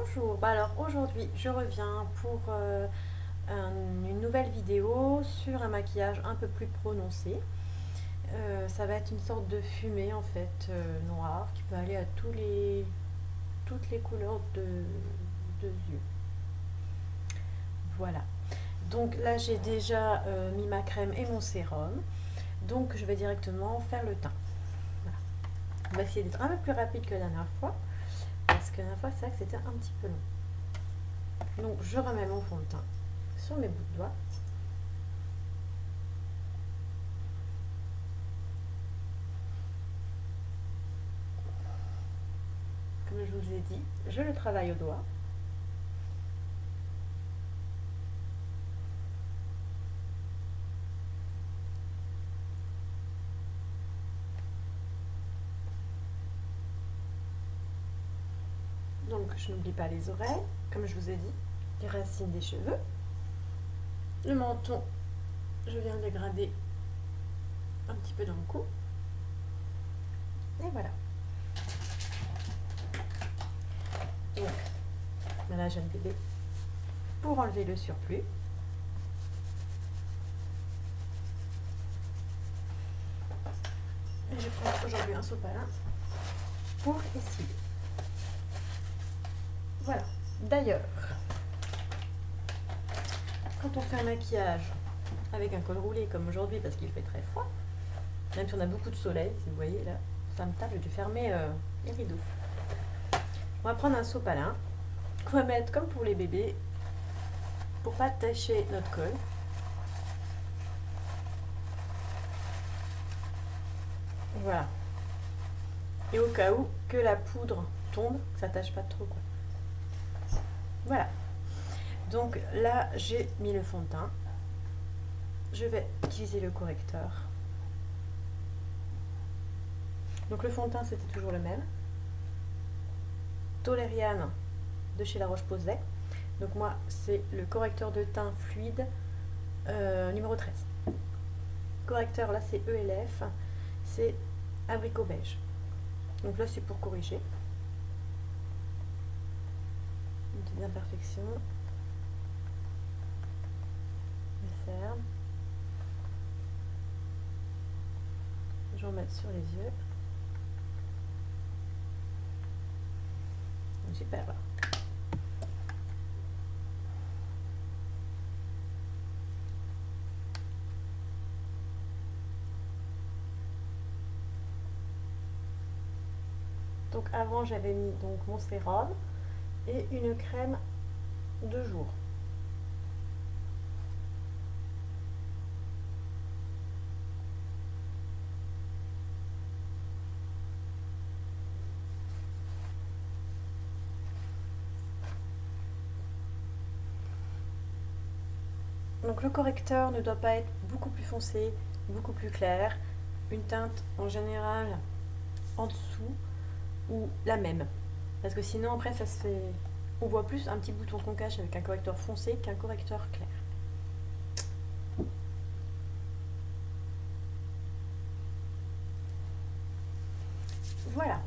Bonjour, alors aujourd'hui je reviens pour une nouvelle vidéo sur un maquillage un peu plus prononcé. Ça va être une sorte de fumée en fait noire qui peut aller à toutes les couleurs de yeux. Voilà, donc là j'ai déjà mis ma crème et mon sérum, donc je vais directement faire le teint. Voilà. On va essayer d'être un peu plus rapide que la dernière fois, parce que la dernière fois c'est vrai que c'était un petit peu long. Donc je remets mon fond de teint sur mes bouts de doigts. Comme je vous ai dit, je le travaille au doigt. Donc je n'oublie pas les oreilles, comme je vous ai dit, les racines des cheveux. Le menton, je viens de grader un petit peu dans le cou. Et voilà. Donc, la jeune bébé pour enlever le surplus. Et je prends aujourd'hui un sopalin pour essuyer. Voilà. D'ailleurs, quand on fait un maquillage avec un col roulé comme aujourd'hui parce qu'il fait très froid, même si on a beaucoup de soleil, si vous voyez là, ça me tape, j'ai dû fermer les rideaux. On va prendre un sopalin qu'on va mettre comme pour les bébés pour pas tacher notre col. Voilà. Et au cas où que la poudre tombe, que ça tâche pas trop quoi. Voilà. Donc là j'ai mis le fond de teint. Je vais utiliser le correcteur. Donc le fond de teint c'était toujours le même. Toleriane de chez La Roche-Posay. Donc moi c'est le correcteur de teint fluide numéro 13. Correcteur là c'est ELF, c'est abricot beige. Donc là c'est pour corriger une petite imperfection. Je vais en mettre sur les yeux. Super. Donc avant j'avais mis donc mon sérum et une crème de jour. Donc le correcteur ne doit pas être beaucoup plus foncé, beaucoup plus clair. Une teinte en général en dessous ou la même. Parce que sinon après ça se fait... On voit plus un petit bouton qu'on cache avec un correcteur foncé qu'un correcteur clair. Voilà.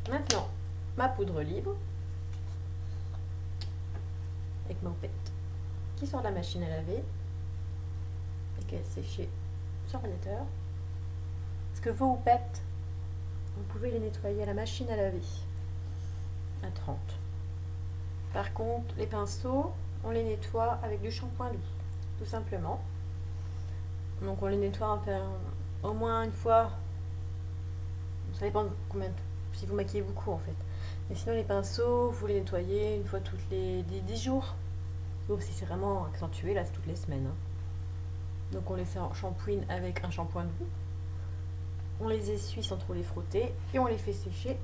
Maintenant, ma poudre libre avec ma houppette qui sort de la machine à laver et qui est séchée sur l'ordinateur. Parce que vos houpettes, vous pouvez les nettoyer à la machine à laver à 30. Par contre, les pinceaux, on les nettoie avec du shampoing doux, tout simplement. Donc on les nettoie au moins une fois. Ça dépend de combien, si vous maquillez beaucoup en fait. Mais sinon les pinceaux, vous les nettoyez une fois toutes les 10 jours. Sauf si c'est vraiment accentué, là c'est toutes les semaines. Donc on les shampouine avec un shampoing doux. On les essuie sans trop les frotter et on les fait sécher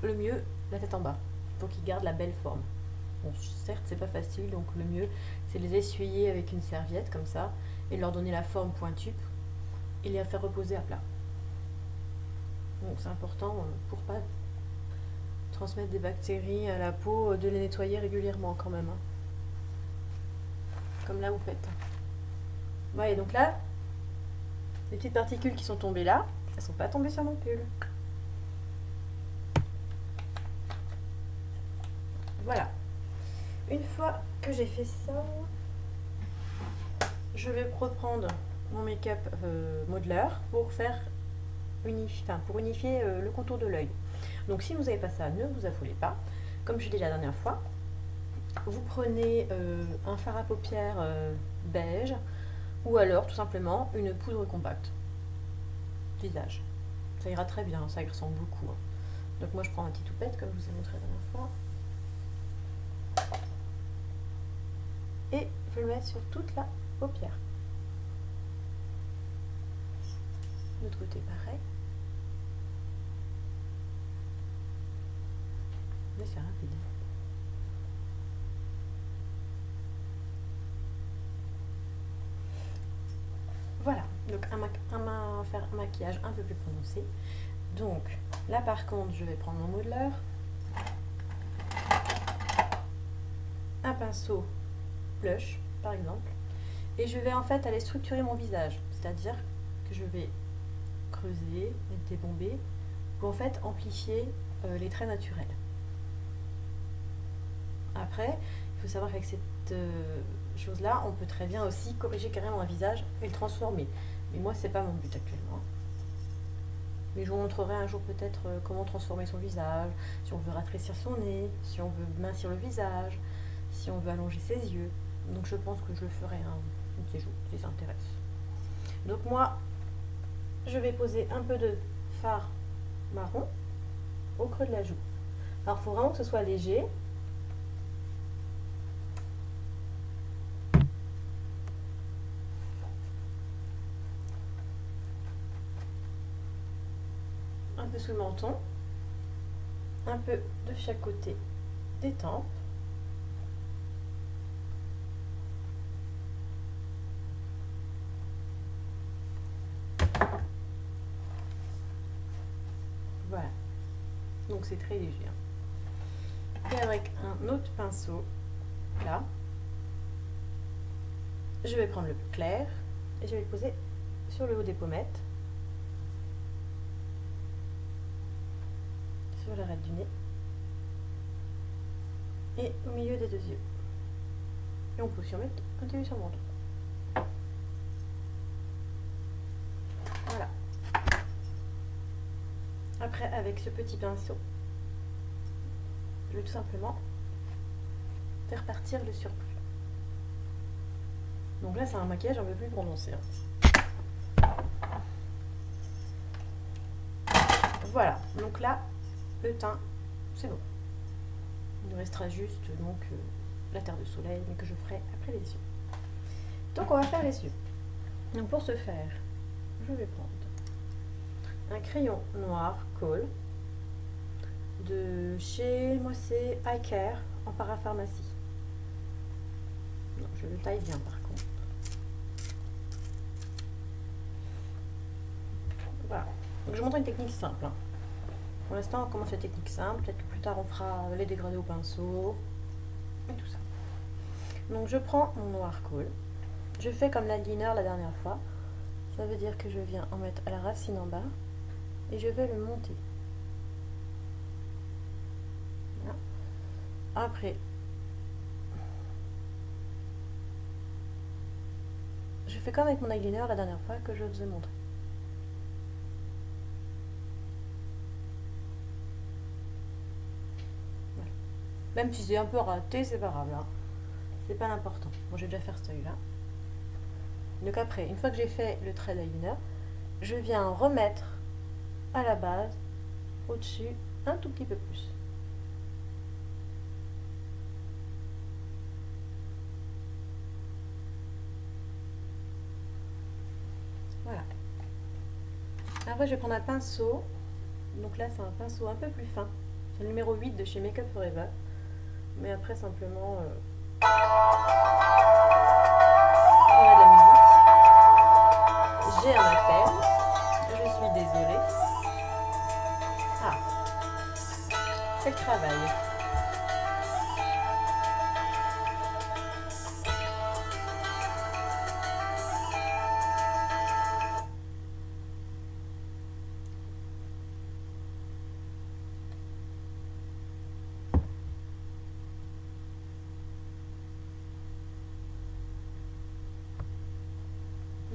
le mieux la tête en bas pour qu'ils gardent la belle forme. Bon, certes c'est pas facile, donc le mieux c'est les essuyer avec une serviette comme ça et leur donner la forme pointue et les faire reposer à plat. Donc c'est important pour pas transmettre des bactéries à la peau de les nettoyer régulièrement quand même. Comme la houppette. Vous voyez donc là, les petites particules qui sont tombées là, elles ne sont pas tombées sur mon pull. Voilà. Une fois que j'ai fait ça, je vais reprendre mon make-up modeler pour faire pour unifier le contour de l'œil. Donc si vous n'avez pas ça, ne vous affolez pas. Comme je l'ai dit la dernière fois, vous prenez un fard à paupières beige ou alors tout simplement une poudre compacte visage. Ça ira très bien, ça y ressemble beaucoup. Donc moi je prends un petit toupette comme je vous ai montré la dernière fois. Et je le mets sur toute la paupière. De l'autre côté pareil. Mais c'est rapide. Voilà, donc faire un maquillage un peu plus prononcé. Donc là par contre, je vais prendre mon modeler, un pinceau blush par exemple, et je vais en fait aller structurer mon visage, c'est-à-dire que je vais creuser, mettre des bombées, pour en fait amplifier les traits naturels. Après, il faut savoir qu'avec cette chose-là, on peut très bien aussi corriger carrément un visage et le transformer. Mais moi, c'est pas mon but actuellement. Mais je vous montrerai un jour peut-être comment transformer son visage, si on veut rétrécir son nez, si on veut mincir le visage, si on veut allonger ses yeux. Donc je pense que je le ferai un de ces jours, si ça intéresse. Donc moi, je vais poser un peu de fard marron au creux de la joue. Alors il faut vraiment que ce soit léger. Un peu sous le menton, un peu de chaque côté des tempes. Voilà, donc c'est très léger. Et avec un autre pinceau, là, je vais prendre le plus clair et je vais le poser sur le haut des pommettes, sur l'arête du nez et au milieu des deux yeux. Et on peut aussi en mettre un petit peu sur mon dos. Voilà. Après, avec ce petit pinceau, je vais tout simplement faire partir le surplus. Donc là, c'est un maquillage un peu plus prononcé. Voilà, donc là, le teint, c'est bon. Il nous restera juste donc la terre de soleil, mais que je ferai après les yeux. Donc on va faire les yeux. Donc pour ce faire, je vais prendre un crayon noir Kohl de chez moi, c'est Eye Care en parapharmacie. Non, je le taille bien par contre. Voilà. Donc je montre une technique simple. Pour l'instant, on commence la technique simple. Peut-être que plus tard, on fera les dégradés au pinceau et tout ça. Donc je prends mon noir Kohl. Je fais comme l'eyeliner la dernière fois. Ça veut dire que je viens en mettre à la racine en bas et je vais le monter. Voilà. Après, je fais comme avec mon eyeliner la dernière fois que je vous ai montré. Voilà. Même si c'est un peu raté, c'est pas grave. Hein. C'est pas l'important. Bon, j'ai déjà fait ce œil-là. Donc après, une fois que j'ai fait le trait d'eyeliner, je viens remettre à la base, au-dessus, un tout petit peu plus. Voilà. Après, je vais prendre un pinceau. Donc là, c'est un pinceau un peu plus fin. C'est le numéro 8 de chez Make Up Forever. Mais après, simplement... on a de la musique. J'ai un appel. Je suis désolée. Ah, c'est le travail.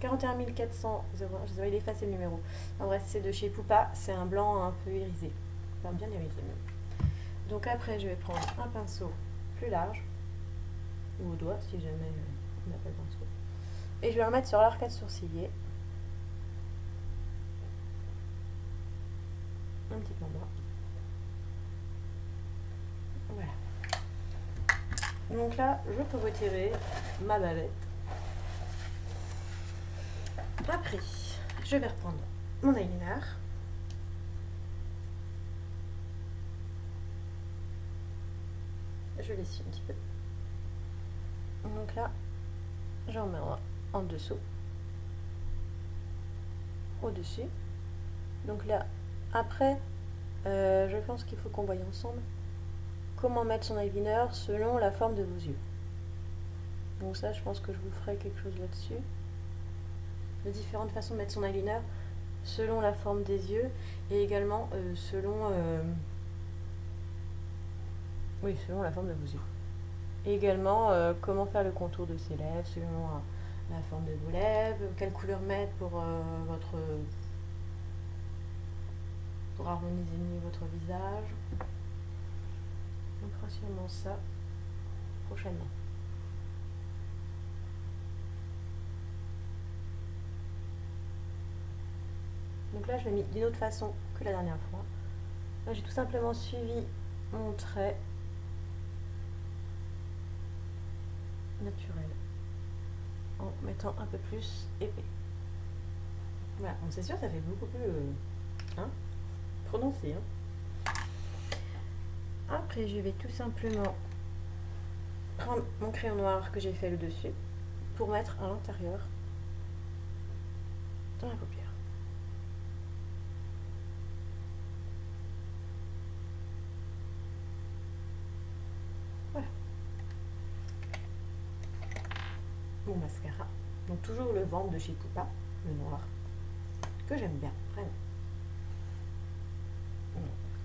41 400, je vais effacer le numéro. En bref, c'est de chez Poupa, c'est un blanc un peu irisé. Enfin, bien irisé même. Donc après, je vais prendre un pinceau plus large, ou au doigt si jamais on n'a pas le pinceau. Et je vais le mettre sur l'arcade sourcilier. Un petit endroit. Voilà. Donc là, je peux retirer ma bavette. Après, je vais reprendre mon eyeliner. Je l'essuie un petit peu. Donc là, j'en mets en dessous, au-dessus. Donc là, après, je pense qu'il faut qu'on voie ensemble comment mettre son eyeliner selon la forme de vos yeux. Donc ça, je pense que je vous ferai quelque chose là-dessus. De différentes façons de mettre son eyeliner selon la forme des yeux et également selon la forme de vos yeux. Et également comment faire le contour de ses lèvres selon la forme de vos lèvres, quelle couleur mettre pour harmoniser mieux votre visage. On fera sûrement ça prochainement. Donc là, je l'ai mis d'une autre façon que la dernière fois. Là, j'ai tout simplement suivi mon trait naturel en mettant un peu plus épais. Voilà, donc c'est sûr, ça fait beaucoup plus prononcé. Après, je vais tout simplement prendre mon crayon noir que j'ai fait le dessus pour mettre à l'intérieur dans la paupière. Voilà. Mon mascara. Donc toujours le ventre de chez Poupa, le noir, que j'aime bien, vraiment. Donc,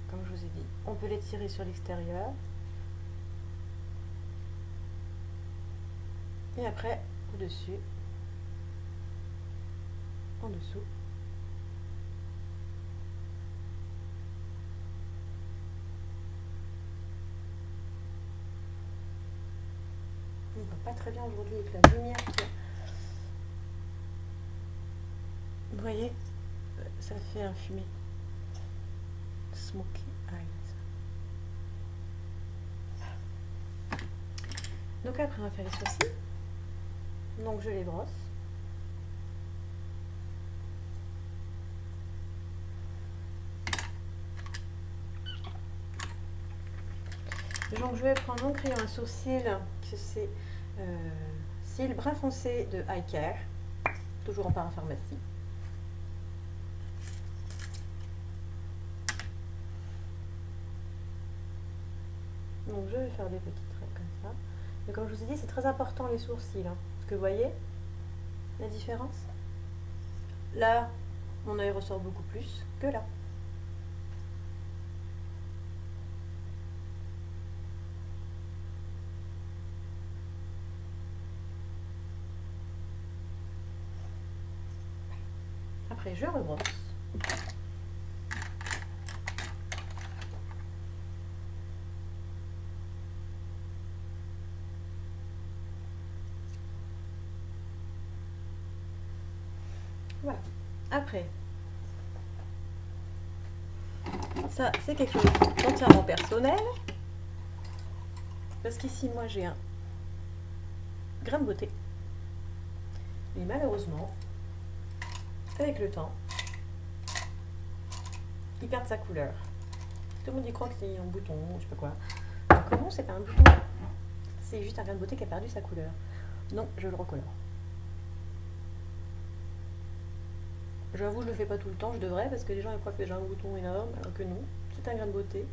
comme je vous ai dit, on peut l'étirer sur l'extérieur. Et après, au-dessus, en dessous. On ne voit pas très bien aujourd'hui avec la lumière qui est... Vous voyez, ça fait un fumé. Smoky eyes. Donc après, on va faire les sourcils. Donc je les brosse. Donc je vais prendre mon crayon à sourcils, que c'est cils brun foncé de Eye Care, toujours en parapharmacie. Donc je vais faire des petits traits comme ça. Et comme je vous ai dit, c'est très important les sourcils, parce que vous voyez la différence. Là, mon œil ressort beaucoup plus que là. Après, je rebrosse. Voilà. Après, ça, c'est quelque chose d'entièrement personnel. Parce qu'ici, moi, j'ai un grain de beauté. Et malheureusement, avec le temps, il perd sa couleur. Tout le monde y croit que c'est un bouton, je sais pas quoi. Donc non, c'est pas un bouton. C'est juste un grain de beauté qui a perdu sa couleur. Donc, je le recolore. J'avoue, je le fais pas tout le temps, je devrais, parce que les gens ils croient que j'ai un bouton énorme, alors que non, c'est un grain de beauté.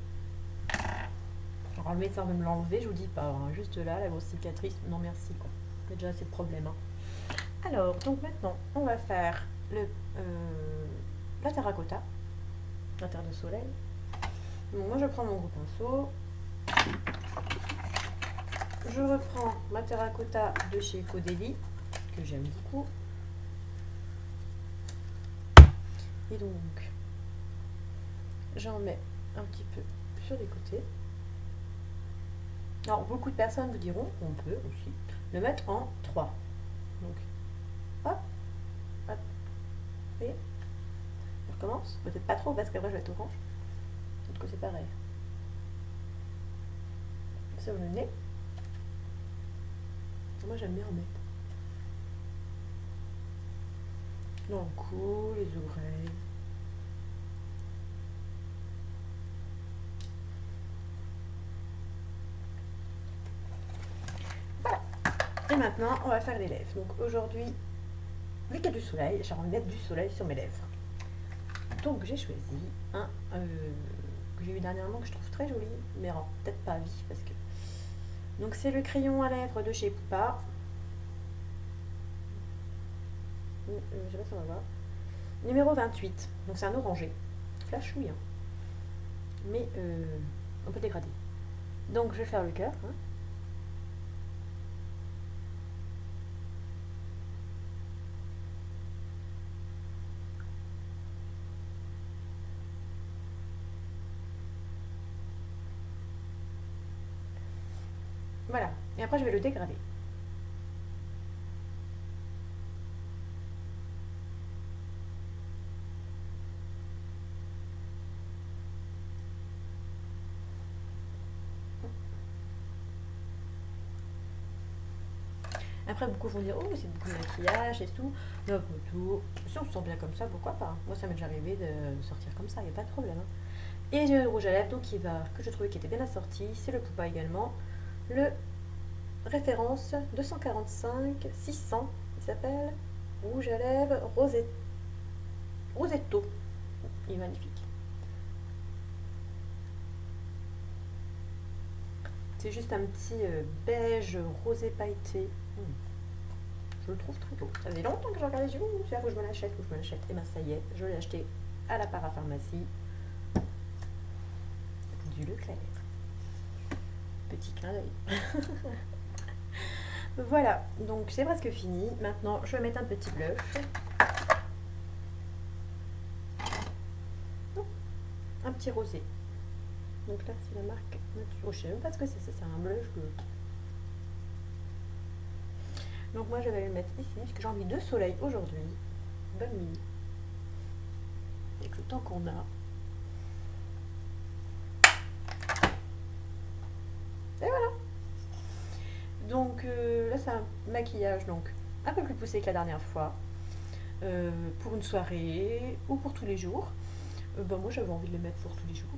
Alors le médecin veut me l'enlever, je vous dis pas, juste là, la grosse cicatrice, non merci quoi. Il y a déjà assez de problèmes. Alors, donc maintenant, on va faire la terracotta, la terre de soleil. Donc moi je prends mon gros pinceau, je reprends ma terracotta de chez Caudalie, que j'aime beaucoup. Et donc, j'en mets un petit peu sur les côtés. Alors, beaucoup de personnes vous diront qu'on peut aussi le mettre en 3. Donc, hop, hop, et on recommence. Peut-être pas trop parce qu'après je vais être orange. De l'autre côté, pareil. Sur le nez. Moi, j'aime bien en mettre. Dans le cou, les oreilles. Voilà. Et maintenant, on va faire les lèvres. Donc aujourd'hui, vu qu'il y a du soleil, j'ai envie de mettre du soleil sur mes lèvres. Donc j'ai choisi un que j'ai eu dernièrement que je trouve très joli, mais peut-être pas à vie parce que. Donc c'est le crayon à lèvres de chez Poupa. Je sais pas si on va voir. Numéro 28. Donc c'est un orangé. Flashouille. Hein. Mais un peu dégradé. Donc je vais faire le cœur. Hein. Voilà. Et après je vais le dégrader. Après, beaucoup vont dire, oh, c'est beaucoup de maquillage et tout. Non, pas tout. Si on se sent bien comme ça, pourquoi pas. Moi, ça m'est déjà arrivé de sortir comme ça, il n'y a pas de problème. Hein. Et j'ai le rouge à lèvres, donc que je trouvais qui était bien assorti. C'est le Poupa également. Le référence 245 600. Il s'appelle rouge à lèvres Rosetto. Il est magnifique. C'est juste un petit beige rosé pailleté. Je le trouve très beau. Ça faisait longtemps que je regardais, je me suis dit, faut que je me l'achète, faut que je me l'achète. Et ben ça y est, je l'ai acheté à la parapharmacie du Leclerc. Petit clin d'œil. Voilà, donc c'est presque fini. Maintenant, je vais mettre un petit blush. Un petit rosé. Donc là, c'est la marque Nature. Je sais même pas ce que c'est un blush bleu. Donc moi, je vais le mettre ici, parce que j'ai envie de soleil aujourd'hui. Bonne nuit. Avec le temps qu'on a. Et voilà. Donc là, c'est un maquillage donc un peu plus poussé que la dernière fois. Pour une soirée ou pour tous les jours. Moi, j'avais envie de le mettre pour tous les jours.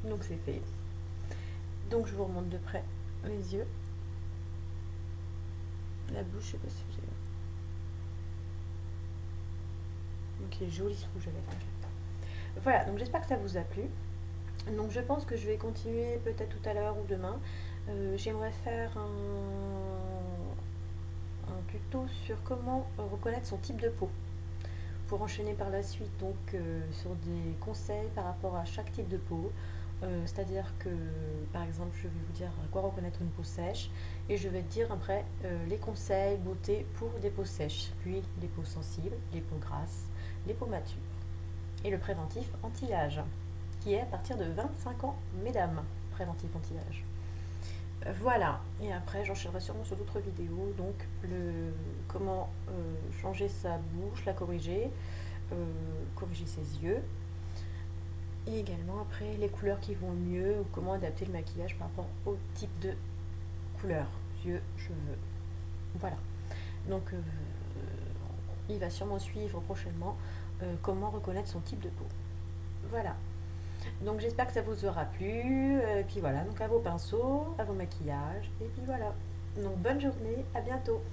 Donc c'est fait. Donc je vous remonte de près les yeux. La bouche, je sais pas si vous avez. Donc il est joli ce rouge à lèvres. Voilà, donc j'espère que ça vous a plu. Donc je pense que je vais continuer peut-être tout à l'heure ou demain. J'aimerais faire un tuto sur comment reconnaître son type de peau. Pour enchaîner par la suite donc sur des conseils par rapport à chaque type de peau. C'est-à-dire que, par exemple, je vais vous dire à quoi reconnaître une peau sèche et je vais te dire après les conseils beauté pour des peaux sèches, puis les peaux sensibles, les peaux grasses, les peaux matures et le préventif anti-âge qui est à partir de 25 ans, mesdames, préventif anti-âge. Voilà, et après j'enchaînerai sûrement sur d'autres vidéos, donc comment changer sa bouche, la corriger, corriger ses yeux. Et également après les couleurs qui vont mieux ou comment adapter le maquillage par rapport au type de couleur, yeux, cheveux. Voilà. Donc il va sûrement suivre prochainement comment reconnaître son type de peau. Voilà. Donc j'espère que ça vous aura plu. Et puis voilà, donc à vos pinceaux, à vos maquillages. Et puis voilà. Donc bonne journée, à bientôt.